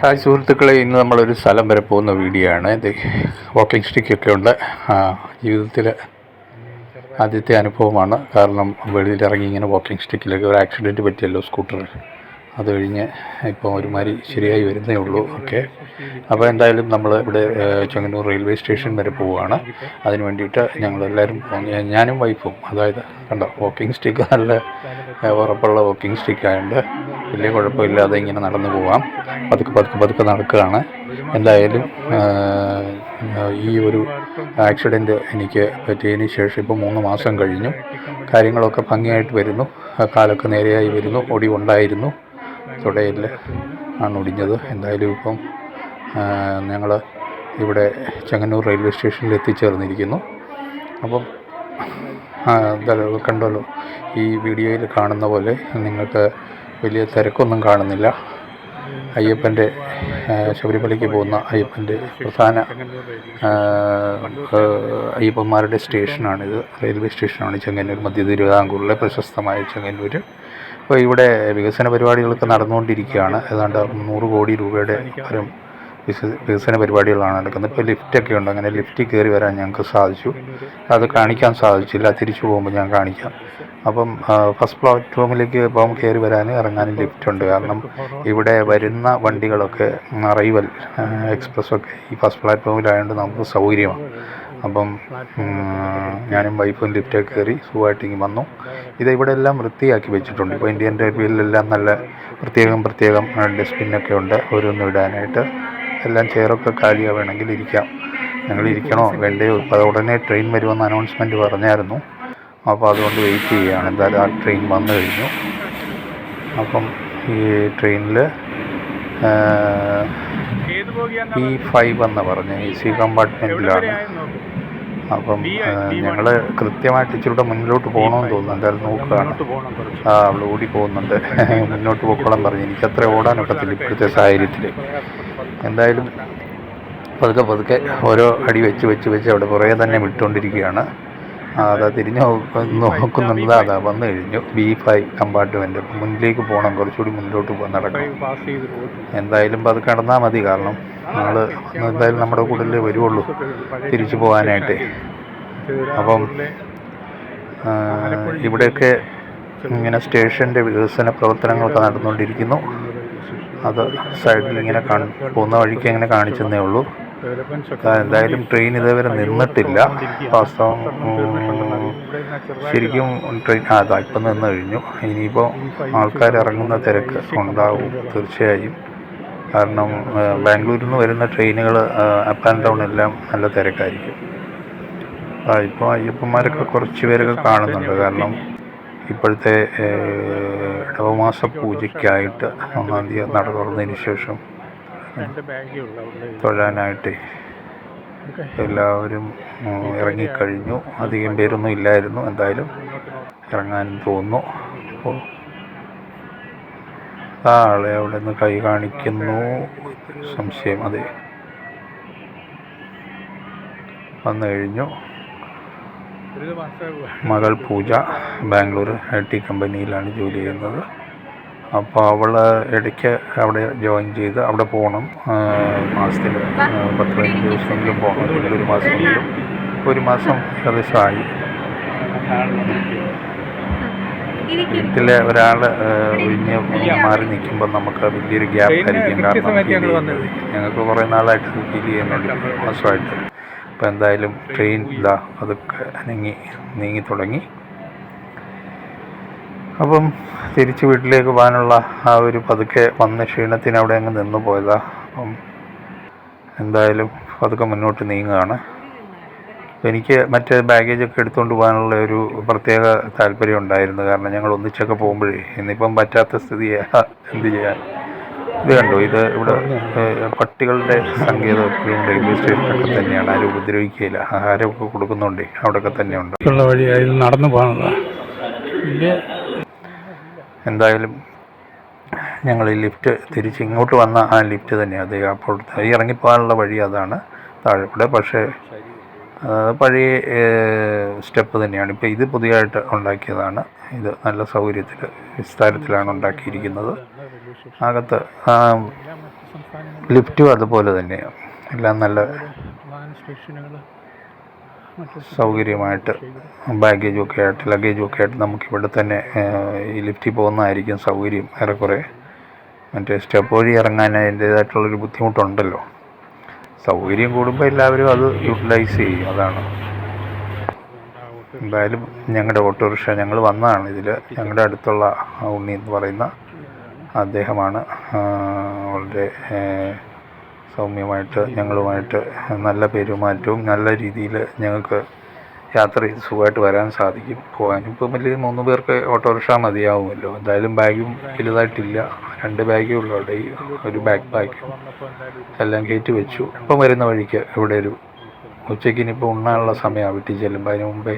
Hi സുഹൃത്തുക്കളെ, ഇന്ന് നമ്മളൊരു സ്ഥലം വരെ പോകുന്ന വീഡിയോ ആണ്. ഇത് വാക്കിംഗ് സ്റ്റിക്കൊക്കെ ഉണ്ട്. ജീവിതത്തിൽ ആദ്യത്തെ അനുഭവമാണ്. കാരണം വെളിയിലിറങ്ങി ഇങ്ങനെ വാക്കിംഗ് സ്റ്റിക്കിലൊക്കെ ഒരു ആക്സിഡൻറ്റ് പറ്റിയല്ലോ സ്കൂട്ടർ. അത് കഴിഞ്ഞ് ഇപ്പോൾ ഒരുമാതിരി ശരിയായി വരുന്നേ ഉള്ളൂ. ഓക്കെ, അപ്പോൾ എന്തായാലും നമ്മൾ ഇവിടെ ചെങ്ങന്നൂർ റെയിൽവേ സ്റ്റേഷൻ വരെ പോവുകയാണ്. അതിന് വേണ്ടിയിട്ട് ഞങ്ങളെല്ലാവരും ഞാനും വൈഫും, അതായത് കണ്ടോ വാക്കിംഗ് സ്റ്റിക്ക് നല്ല ഉറപ്പുള്ള വാക്കിംഗ് സ്റ്റിക്കായതുകൊണ്ട് വലിയ കുഴപ്പമില്ലാതെ ഇങ്ങനെ നടന്നു പോവാം. പതുക്കെ നടക്കുകയാണ്. എന്തായാലും ഈ ഒരു ആക്സിഡൻറ്റ് എനിക്ക് പറ്റിയതിന് ശേഷം ഇപ്പോൾ 3 മാസം കഴിഞ്ഞു. കാര്യങ്ങളൊക്കെ ഭംഗിയായിട്ട് വരുന്നു. കാലൊക്കെ നേരെയായി വരുന്നു. ഒടിവുണ്ടായിരുന്നു, തുടയിൽ ആണ് ഒടിഞ്ഞത്. എന്തായാലും ഇപ്പം ഞങ്ങൾ ഇവിടെ ചെങ്ങന്നൂർ റെയിൽവേ സ്റ്റേഷനിൽ എത്തിച്ചേർന്നിരിക്കുന്നു. അപ്പം കണ്ടല്ലോ, ഈ വീഡിയോയിൽ കാണുന്ന പോലെ നിങ്ങൾക്ക് വലിയ തിരക്കൊന്നും കാണുന്നില്ല. അയ്യപ്പൻ്റെ ശബരിമലയ്ക്ക് പോകുന്ന അയ്യപ്പൻ്റെ പ്രധാന അയ്യപ്പന്മാരുടെ സ്റ്റേഷനാണിത്. റെയിൽവേ സ്റ്റേഷനാണ് ചെങ്ങന്നൂർ, മധ്യ തിരുവിതാംകൂറിലെ പ്രശസ്തമായ ചെങ്ങന്നൂർ. അപ്പോൾ ഇവിടെ വികസന പരിപാടികളൊക്കെ നടന്നുകൊണ്ടിരിക്കുകയാണ്. ഏതാണ്ട് 100 കോടി രൂപയുടെ പരം വികസന പരിപാടികളാണ് നടക്കുന്നത്. ഇപ്പോൾ ലിഫ്റ്റൊക്കെ ഉണ്ട്. അങ്ങനെ ലിഫ്റ്റിൽ കയറി വരാൻ ഞങ്ങൾക്ക് സാധിച്ചു. അത് കാണിക്കാൻ സാധിച്ചില്ല, തിരിച്ചു പോകുമ്പോൾ ഞാൻ കാണിക്കാം. അപ്പം ഫസ്റ്റ് പ്ലാറ്റ്ഫോമിലേക്ക് ഇപ്പം കയറി വരാനും ഇറങ്ങാനും ലിഫ്റ്റുണ്ട്. കാരണം ഇവിടെ വരുന്ന വണ്ടികളൊക്കെ അറൈവൽ എക്സ്പ്രസ്സൊക്കെ ഈ ഫസ്റ്റ് പ്ലാറ്റ്ഫോമിലായതുകൊണ്ട് നമുക്ക് സൗകര്യമാണ്. അപ്പം ഞാനും വൈഫും ലിഫ്റ്റൊക്കെ കയറി സുഖമായിട്ടിങ്ങ് വന്നു. ഇവിടെ എല്ലാം വൃത്തിയാക്കി വെച്ചിട്ടുണ്ട്. ഇപ്പോൾ ഇന്ത്യൻ റെയിൽവേയിലെല്ലാം നല്ല പ്രത്യേകം ഡസ്റ്റ്ബിന്നൊക്കെ ഉണ്ട് ഓരോന്നും ഇടാനായിട്ട്. എല്ലാം ചെയറൊക്കെ കാലിയാവണമെങ്കിൽ ഇരിക്കാം. ഞങ്ങൾ ഇരിക്കണോ വേണ്ടയോ? ഇപ്പോൾ അത് ഉടനെ ട്രെയിൻ വരുമെന്ന് അനൗൺസ്മെൻറ്റ് പറഞ്ഞായിരുന്നു. അപ്പോൾ അതുകൊണ്ട് വെയിറ്റ് ചെയ്യുകയാണ്. എന്തായാലും ആ ട്രെയിൻ വന്നു കഴിഞ്ഞു. അപ്പം ഈ ട്രെയിനിൽ E5 എന്ന് പറഞ്ഞ AC കമ്പാർട്ട്മെൻറ്റിലാണ്. അപ്പം ഞങ്ങൾ കൃത്യമായിട്ട് ഇച്ചിരൂടെ മുന്നിലോട്ട് പോകണമെന്ന് തോന്നുന്നു. എന്തായാലും നോക്കുകയാണ്. അവൾ ഓടി പോകുന്നുണ്ട്. മുന്നോട്ട് പോയിക്കോളാൻ പറഞ്ഞു. എനിക്കത്ര ഓടാനൊക്കത്തില്ല ഇപ്പോഴത്തെ സാഹചര്യത്തിൽ. എന്തായാലും പതുക്കെ ഓരോ അടി വെച്ച് അവിടെ കുറേ തന്നെ വിട്ടുകൊണ്ടിരിക്കുകയാണ്. അതാ തിരിഞ്ഞ് നോക്കുന്നുണ്ട്. അതാ വന്നു കഴിഞ്ഞു B5 കമ്പാർട്ട്മെൻറ്റ്. മുന്നിലേക്ക് പോകണം, കുറച്ചുകൂടി മുന്നിലോട്ട് പോകാൻ നടക്കണം. എന്തായാലും അത് കിടന്നാൽ മതി. കാരണം ഞങ്ങൾ എന്തായാലും നമ്മുടെ കൂടെ വരുള്ളൂ തിരിച്ചു പോകാനായിട്ട്. അപ്പം ഇവിടെയൊക്കെ ഇങ്ങനെ സ്റ്റേഷൻ്റെ വികസന പ്രവർത്തനങ്ങളൊക്കെ നടന്നുകൊണ്ടിരിക്കുന്നു. അത് സൈഡിൽ ഇങ്ങനെ പോകുന്ന വഴിക്ക് ഇങ്ങനെ കാണിച്ചെന്നേ ഉള്ളൂ. എന്തായാലും ട്രെയിൻ ഇതേവരെ നിന്നിട്ടില്ല. വാസ്തവം ശരിക്കും ട്രെയിൻ ഇപ്പം നിന്ന് കഴിഞ്ഞു. ഇനിയിപ്പോൾ ആൾക്കാർ ഇറങ്ങുന്ന തിരക്ക് ഉണ്ടാവും തീർച്ചയായും. കാരണം ബാംഗ്ലൂരിൽ നിന്ന് വരുന്ന ട്രെയിനുകൾ അപ്പ് ആൻഡ് ഡൗൺ എല്ലാം നല്ല തിരക്കായിരിക്കും. ഇപ്പോൾ അയ്യപ്പന്മാരൊക്കെ കുറച്ച് പേരൊക്കെ കാണുന്നുണ്ട്. കാരണം ഇപ്പോഴത്തെ ഇടവമാസ പൂജയ്ക്കായിട്ട് 1-ാം തീയതി നട തുറന്നതിന് ശേഷം തൊഴാനായിട്ട് എല്ലാവരും ഇറങ്ങിക്കഴിഞ്ഞു. അധികം പേരൊന്നും ഇല്ലായിരുന്നു. എന്തായാലും ഇറങ്ങാനും തോന്നുന്നു. അപ്പോൾ ആളെ അവിടെ നിന്ന് കൈ കാണിക്കുന്നു. സംശയം അതെ, വന്നു കഴിഞ്ഞു. മകൾ പൂജ ബാംഗ്ലൂർ IT കമ്പനിയിലാണ് ജോലി ചെയ്യുന്നത്. അപ്പോൾ അവൾ ഇടയ്ക്ക് അവിടെ ജോയിൻ ചെയ്ത് അവിടെ പോകണം. മാസത്തിൽ 10-15 ദിവസമെങ്കിലും പോകണം. അല്ലെങ്കിൽ 1 മാസമെങ്കിലും. 1 മാസം ഏകദേശമായി. വീട്ടിൽ ഒരാൾ ഒഴിഞ്ഞ് മാറി നിൽക്കുമ്പോൾ നമുക്ക് വലിയൊരു ഗ്യാപ്പ് ആയിരിക്കും. കാരണം ഞങ്ങൾക്ക് കുറേ നാളായിട്ട് ഫീൽ ചെയ്യുന്നുണ്ട്, മാസമായിട്ട്. അപ്പോൾ എന്തായാലും ട്രെയിൻ അതൊക്കെ നീങ്ങി തുടങ്ങി. അപ്പം തിരിച്ച് വീട്ടിലേക്ക് പോകാനുള്ള ആ ഒരു പതുക്കെ വന്ന ക്ഷീണത്തിന് അവിടെ അങ്ങ് നിന്ന് പോയതാണ്. അപ്പം എന്തായാലും പതുക്കെ മുന്നോട്ട് നീങ്ങുകയാണ്. എനിക്ക് മറ്റേ ബാഗേജൊക്കെ എടുത്തുകൊണ്ട് പോകാനുള്ള ഒരു പ്രത്യേക താല്പര്യം ഉണ്ടായിരുന്നു. കാരണം ഞങ്ങൾ ഒന്നിച്ചൊക്കെ പോകുമ്പോഴേ ഇന്നിപ്പം പറ്റാത്ത സ്ഥിതിയാണ്. എന്ത് ചെയ്യാൻ? ഇത് കണ്ടോ, ഇത് ഇവിടെ പട്ടികളുടെ സങ്കേതം എപ്പോഴും റെയിൽവേ സ്റ്റേഷനൊക്കെ തന്നെയാണ്. ആരും ഉപദ്രവിക്കുകയില്ല. ആഹാരമൊക്കെ കൊടുക്കുന്നുണ്ടേ അവിടെയൊക്കെ തന്നെയുണ്ട്. ഉള്ള വഴിയായി നടന്നു പോകാനുള്ള. എന്തായാലും ഞങ്ങൾ ഈ ലിഫ്റ്റ് തിരിച്ച് ഇങ്ങോട്ട് വന്ന ആ ലിഫ്റ്റ് തന്നെയാണ്. അത് അപ്പോൾ ഇറങ്ങിപ്പോകാനുള്ള വഴി അതാണ് താഴെ കൂടെ. പക്ഷേ പഴയ സ്റ്റെപ്പ് തന്നെയാണ്. ഇപ്പോൾ ഇത് പുതിയതായിട്ട് ഉണ്ടാക്കിയതാണ്. ഇത് നല്ല സൗകര്യത്തിൽ വിസ്താരത്തിലാണ് ഉണ്ടാക്കിയിരിക്കുന്നത്. അകത്ത് ലിഫ്റ്റും അതുപോലെ തന്നെയാണ്. എല്ലാം നല്ല സൗകര്യമായിട്ട് ബാഗേജൊക്കെ ആയിട്ട് ലഗേജൊക്കെ ആയിട്ട് നമുക്കിവിടെ തന്നെ ഈ ലിഫ്റ്റിൽ പോകുന്നതായിരിക്കും സൗകര്യം. ഏറെക്കുറെ മറ്റേ സ്റ്റെപ്പ് വഴി ഇറങ്ങാൻ അതിൻ്റേതായിട്ടുള്ളൊരു ബുദ്ധിമുട്ടുണ്ടല്ലോ. സൗകര്യം കൂടുമ്പോൾ എല്ലാവരും അത് യൂട്ടിലൈസ് ചെയ്യും. അതാണ്. എന്തായാലും ഞങ്ങളുടെ ഓട്ടോറിക്ഷ ഞങ്ങൾ വന്നതാണ് ഇതിൽ. ഞങ്ങളുടെ അടുത്തുള്ള ഉണ്ണി എന്ന് പറയുന്ന അദ്ദേഹമാണ് വളരെ സൗമ്യമായിട്ട് ഞങ്ങളുമായിട്ട് നല്ല പെരുമാറ്റവും നല്ല രീതിയിൽ ഞങ്ങൾക്ക് യാത്ര ചെയ്ത് സുഖമായിട്ട് വരാൻ സാധിക്കും. പോകാനും ഇപ്പം വലിയ 3 പേർക്ക് ഓട്ടോറിക്ഷ മതിയാവുമല്ലോ. എന്തായാലും ബാഗും വലുതായിട്ടില്ല, 2 ബാഗേ ഉള്ളൂ. അവിടെ ഈ ഒരു ബാഗും എല്ലാം കയറ്റി വെച്ചു. ഇപ്പം വരുന്ന വഴിക്ക് ഇവിടെ ഒരു ഉച്ചയ്ക്ക് ഇനിയിപ്പോൾ ഉണ്ണാനുള്ള സമയമാണ്. വീട്ടിൽ ചെല്ലുമ്പോൾ അതിന് മുമ്പേ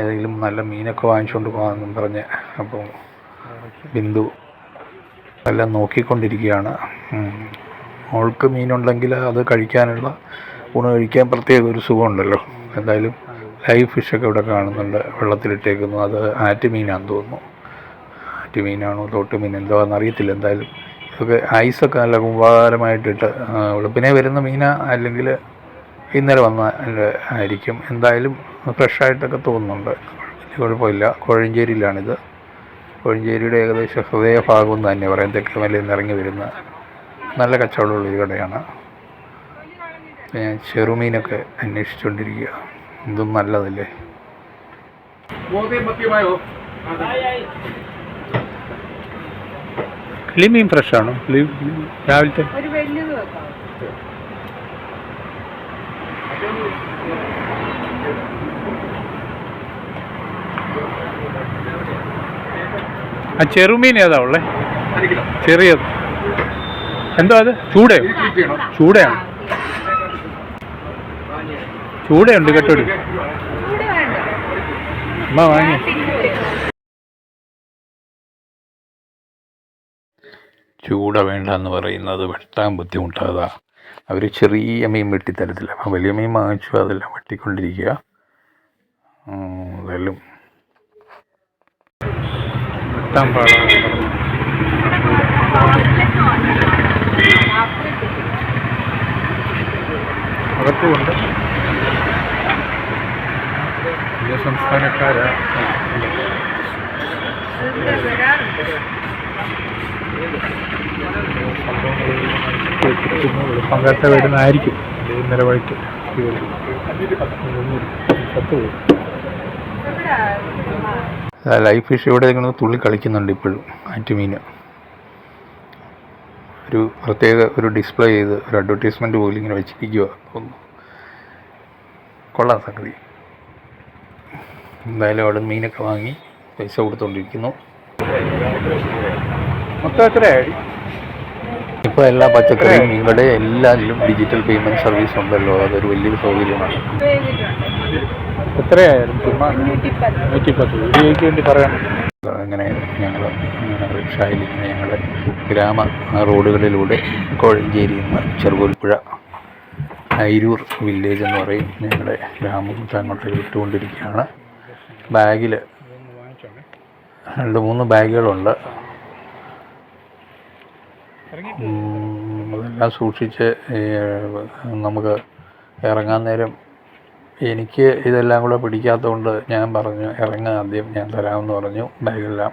ഏതെങ്കിലും നല്ല മീനൊക്കെ വാങ്ങിച്ചുകൊണ്ട് പോകാമെന്നും പറഞ്ഞ് അപ്പോൾ ബിന്ദു എല്ലാം നോക്കിക്കൊണ്ടിരിക്കുകയാണ്. മോൾക്ക് മീനുണ്ടെങ്കിൽ അത് കഴിക്കാനുള്ള ഊണ് കഴിക്കാൻ പ്രത്യേക ഒരു സുഖമുണ്ടല്ലോ. എന്തായാലും ലൈവ് ഫിഷൊക്കെ ഇവിടെ കാണുന്നുണ്ട്, വെള്ളത്തിലിട്ടേക്കുന്നു. അത് ആറ്റുമീനാണെന്ന് തോന്നുന്നു. ആറ്റുമീനാണോ തോട്ടുമീൻ എന്തോ എന്നറിയത്തില്ല. എന്തായാലും ഇതൊക്കെ ഐസൊക്കെ നല്ല കുമ്പാരമായിട്ടിട്ട് വെളുപ്പിനെ വരുന്ന മീന അല്ലെങ്കിൽ ഇന്നലെ വന്ന ആയിരിക്കും. എന്തായാലും ഫ്രഷായിട്ടൊക്കെ തോന്നുന്നുണ്ട്, വലിയ കുഴപ്പമില്ല. കോഴഞ്ചേരിയിലാണിത്. കോഴഞ്ചേരിയുടെ ഏകദേശം ഹൃദയഭാഗം തന്നെ പറയാം. തെക്കുമലയിൽ നിന്ന് ഇറങ്ങി വരുന്ന നല്ല കച്ചവടമുള്ളൊരു കടയാണ്. ഞാൻ ചെറുമീനൊക്കെ അന്വേഷിച്ചുകൊണ്ടിരിക്കുക. ഇതും നല്ലതല്ലേ. കിളിമീൻ ഫ്രഷാണോ രാവിലത്തെ? ആ ചെറുമീൻ ഏതാ ഉള്ളത്? ചെറിയത് എന്തോ അത്? ചൂടയോ? ചൂടയാണ്. ചൂടയുണ്ട് കേട്ടോടി. അമ്മ വാങ്ങി. ചൂട വേണ്ടെന്ന് പറയുന്നത് വെട്ടാൻ ബുദ്ധിമുട്ടാതാ. അവർ ചെറിയ മീൻ വെട്ടിത്തരത്തില്ല. അപ്പം വലിയ മീൻ വാങ്ങിച്ചു, അതെല്ലാം വെട്ടിക്കൊണ്ടിരിക്കുക. അതെല്ലാം വെട്ടാൻ പാടാണ്. അകത്തുകൊണ്ട് സംസ്ഥാനക്കാരാ പങ്കെടുത്ത വരുന്നതായിരിക്കും. ഇന്നലെ വൈകിട്ട് ലൈഫ് ഫിഷ് ഇവിടെ നിങ്ങൾ തുള്ളി കളിക്കുന്നുണ്ട് ഇപ്പോഴും. ആറ്റുമീൻ ഒരു പ്രത്യേക ഒരു ഡിസ്പ്ലേ ചെയ്ത് ഒരു അഡ്വർടൈസ്മെൻറ്റ് പോലും ഇങ്ങനെ വെച്ചിരിക്കുക. കൊള്ളാം സംഗതി. എന്തായാലും അവിടെ മീനൊക്കെ വാങ്ങി പൈസ കൊടുത്തുകൊണ്ടിരിക്കുന്നു. മൊത്തം എത്രയായി? ഇപ്പോൾ എല്ലാ പച്ചക്കറിയും മീനുകളുടെ എല്ലാത്തിലും ഡിജിറ്റൽ പേയ്മെൻറ്റ് സർവീസ് ഉണ്ടല്ലോ. അതൊരു വലിയൊരു സൗകര്യമാണ്. എത്രയായാലും ചുമ്മാ 110 രൂപയ്ക്ക് വേണ്ടി പറയാൻ. അങ്ങനെ ഞങ്ങൾ റിക്ഷയിൽ ഇങ്ങനെ ഞങ്ങളുടെ ഗ്രാമ റോഡുകളിലൂടെ കോഴഞ്ചേരിയിൽ നിന്ന് ചെറുകോൽപ്പുഴ അയിരൂർ വില്ലേജ് എന്ന് പറയും ഞങ്ങളുടെ ഗ്രാമം അങ്ങോട്ട് വിട്ടുകൊണ്ടിരിക്കുകയാണ്. ബാഗിൽ 2-3 ബാഗുകളുണ്ട്. അതെല്ലാം സൂക്ഷിച്ച് നമുക്ക് ഇറങ്ങാൻ നേരം എനിക്ക് ഇതെല്ലാം കൂടെ പിടിക്കാത്തതുകൊണ്ട് ഞാൻ പറഞ്ഞു ഇറങ്ങാൻ ആദ്യം ഞാൻ തരാമെന്ന് പറഞ്ഞു. ബാഗെല്ലാം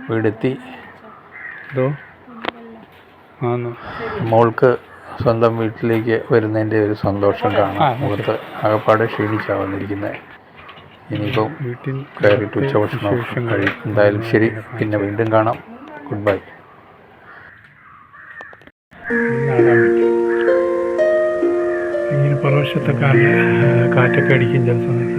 വീടെത്തി. മോൾക്ക് സ്വന്തം വീട്ടിലേക്ക് വരുന്നതിൻ്റെ ഒരു സന്തോഷം കാണാം. മുഖത്ത് അകപ്പാടെ ക്ഷീണിച്ചാണ് വന്നിരിക്കുന്നത്. ഇനിയിപ്പം വീട്ടിൽ കയറിയിട്ട് ഉച്ചഭക്ഷണം കഴിയും. എന്തായാലും ശരി, പിന്നെ വീണ്ടും കാണാം. Good bye. ഇങ്ങനെ പരവശത്തെ കാറ്റൊക്കെ അടിക്കും ചില സമയത്ത്.